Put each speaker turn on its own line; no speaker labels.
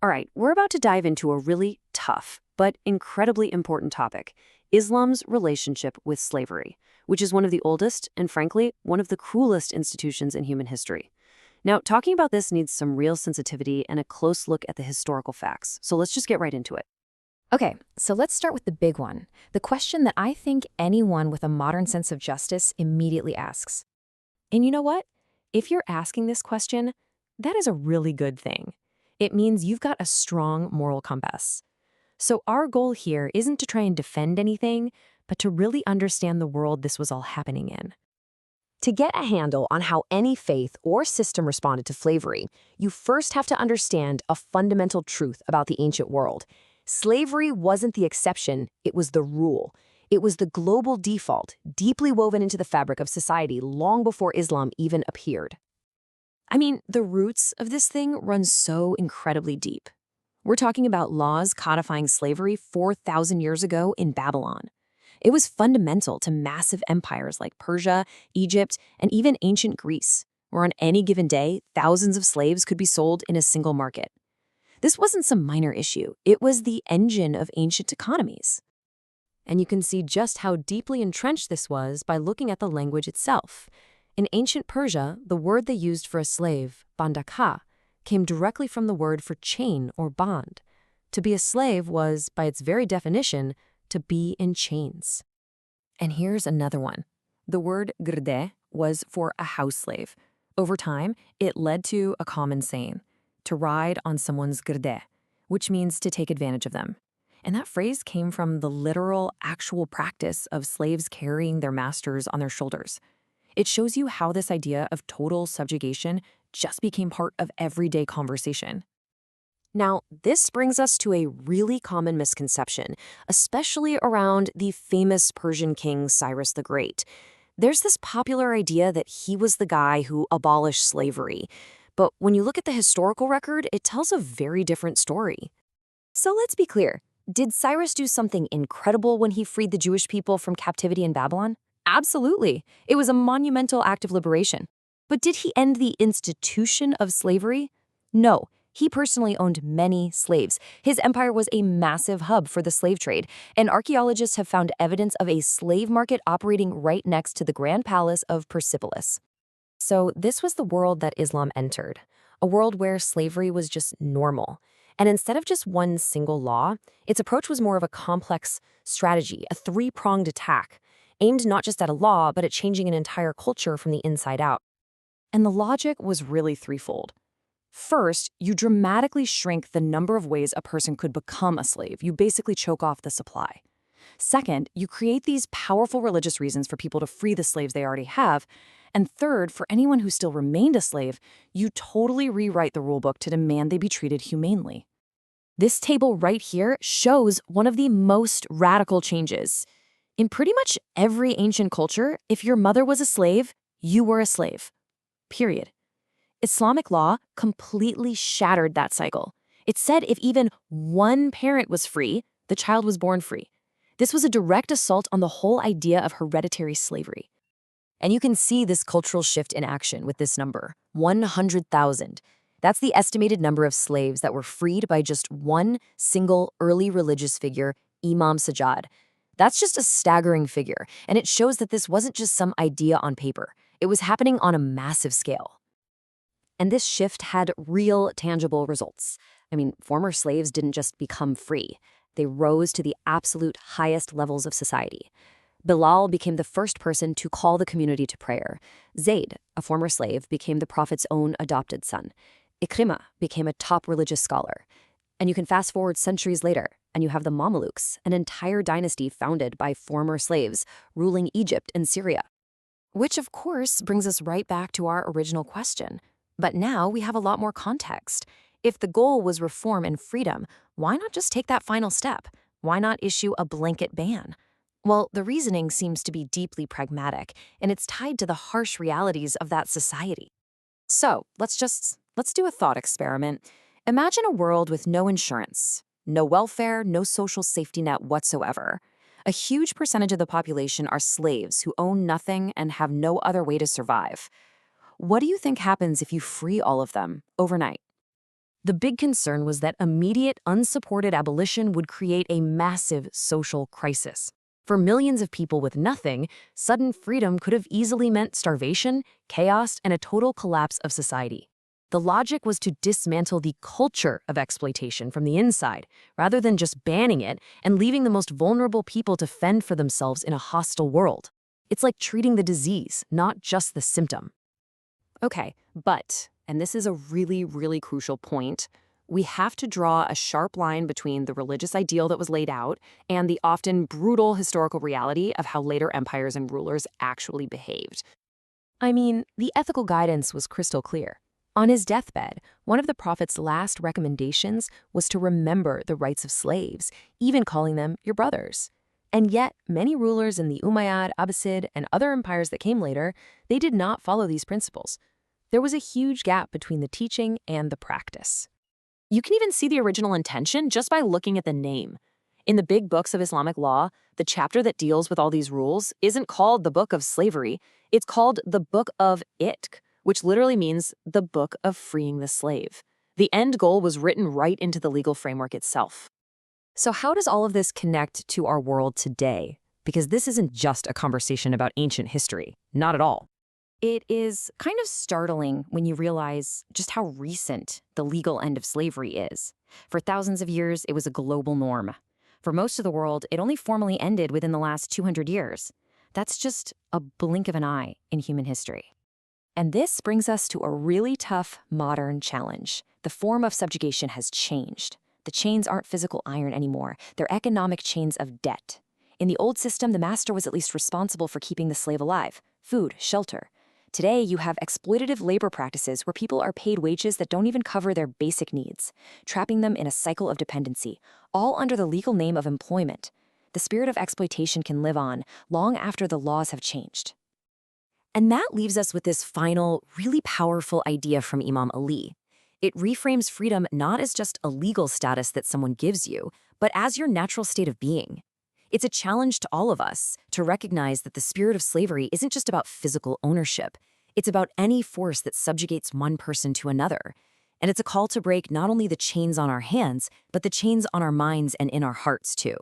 All right, we're about to dive into a really tough but incredibly important topic: Islam's relationship with slavery, which is one of the oldest and, frankly, one of the cruelest institutions in human history. Now, talking about this needs some real sensitivity and a close look at the historical facts, so let's just get right into it.
Okay, so let's start with the big one, the question that I think anyone with a modern sense of justice immediately asks. And you know what? If you're asking this question, that is a really good thing. It means you've got a strong moral compass. So our goal here isn't to try and defend anything, but to really understand the world this was all happening in. To get a handle on how any faith or system responded to slavery, you first have to understand a fundamental truth about the ancient world. Slavery wasn't the exception, it was the rule. It was the global default, deeply woven into the fabric of society long before Islam even appeared. I mean, the roots of this thing run so incredibly deep. We're talking about laws codifying slavery 4,000 years ago in Babylon. It was fundamental to massive empires like Persia, Egypt, and even ancient Greece, where on any given day, thousands of slaves could be sold in a single market. This wasn't some minor issue. It was the engine of ancient economies. And you can see just how deeply entrenched this was by looking at the language itself. In ancient Persia, the word they used for a slave, bandaka, came directly from the word for chain or bond. To be a slave was, by its very definition, to be in chains. And here's another one. The word girde was for a house slave. Over time, it led to a common saying, to ride on someone's girde, which means to take advantage of them. And that phrase came from the literal, actual practice of slaves carrying their masters on their shoulders. It shows you how this idea of total subjugation just became part of everyday conversation. Now, this brings us to a really common misconception, especially around the famous Persian king Cyrus the Great. There's this popular idea that he was the guy who abolished slavery. But when you look at the historical record, it tells a very different story. So let's be clear. Did Cyrus do something incredible when he freed the Jewish people from captivity in Babylon? Absolutely. It was a monumental act of liberation. But did he end the institution of slavery? No. He personally owned many slaves. His empire was a massive hub for the slave trade, and archaeologists have found evidence of a slave market operating right next to the Grand Palace of Persepolis. So this was the world that Islam entered, a world where slavery was just normal. And instead of just one single law, its approach was more of a complex strategy, a three-pronged attack, aimed not just at a law, but at changing an entire culture from the inside out. And the logic was really threefold. First, you dramatically shrink the number of ways a person could become a slave. You basically choke off the supply. Second, you create these powerful religious reasons for people to free the slaves they already have. And third, for anyone who still remained a slave, you totally rewrite the rulebook to demand they be treated humanely. This table right here shows one of the most radical changes. In pretty much every ancient culture, if your mother was a slave, you were a slave. Period. Islamic law completely shattered that cycle. It said if even one parent was free, the child was born free. This was a direct assault on the whole idea of hereditary slavery. And you can see this cultural shift in action with this number, 100,000. That's the estimated number of slaves that were freed by just one single early religious figure, Imam Sajjad. That's just a staggering figure, and it shows that this wasn't just some idea on paper. It was happening on a massive scale. And this shift had real, tangible results. I mean, former slaves didn't just become free. They rose to the absolute highest levels of society. Bilal became the first person to call the community to prayer. Zayd, a former slave, became the prophet's own adopted son. Ikrimah became a top religious scholar. And you can fast forward centuries later, and you have the Mamelukes, an entire dynasty founded by former slaves, ruling Egypt and Syria. Which, of course, brings us right back to our original question. But now we have a lot more context. If the goal was reform and freedom, why not just take that final step? Why not issue a blanket ban? Well, the reasoning seems to be deeply pragmatic, and it's tied to the harsh realities of that society. So, let's do a thought experiment. Imagine a world with no insurance, no welfare, no social safety net whatsoever. A huge percentage of the population are slaves who own nothing and have no other way to survive. What do you think happens if you free all of them overnight? The big concern was that immediate, unsupported abolition would create a massive social crisis. For millions of people with nothing, sudden freedom could have easily meant starvation, chaos, and a total collapse of society. The logic was to dismantle the culture of exploitation from the inside, rather than just banning it and leaving the most vulnerable people to fend for themselves in a hostile world. It's like treating the disease, not just the symptom.
Okay, but, and this is a really, really crucial point, we have to draw a sharp line between the religious ideal that was laid out and the often brutal historical reality of how later empires and rulers actually behaved.
I mean, the ethical guidance was crystal clear. On his deathbed, one of the prophet's last recommendations was to remember the rights of slaves, even calling them your brothers. And yet, many rulers in the Umayyad, Abbasid, and other empires that came later, they did not follow these principles. There was a huge gap between the teaching and the practice.
You can even see the original intention just by looking at the name. In the big books of Islamic law, the chapter that deals with all these rules isn't called the Book of Slavery, it's called the Book of Itq, which literally means the Book of Freeing the Slave. The end goal was written right into the legal framework itself.
So how does all of this connect to our world today? Because this isn't just a conversation about ancient history. Not at all.
It is kind of startling when you realize just how recent the legal end of slavery is. For thousands of years, it was a global norm. For most of the world, it only formally ended within the last 200 years. That's just a blink of an eye in human history.
And this brings us to a really tough modern challenge. The form of subjugation has changed. The chains aren't physical iron anymore. They're economic chains of debt. In the old system, the master was at least responsible for keeping the slave alive, food, shelter. Today, you have exploitative labor practices where people are paid wages that don't even cover their basic needs, trapping them in a cycle of dependency, all under the legal name of employment. The spirit of exploitation can live on long after the laws have changed.
And that leaves us with this final, really powerful idea from Imam Ali. It reframes freedom not as just a legal status that someone gives you, but as your natural state of being. It's a challenge to all of us to recognize that the spirit of slavery isn't just about physical ownership. It's about any force that subjugates one person to another. And it's a call to break not only the chains on our hands, but the chains on our minds and in our hearts too.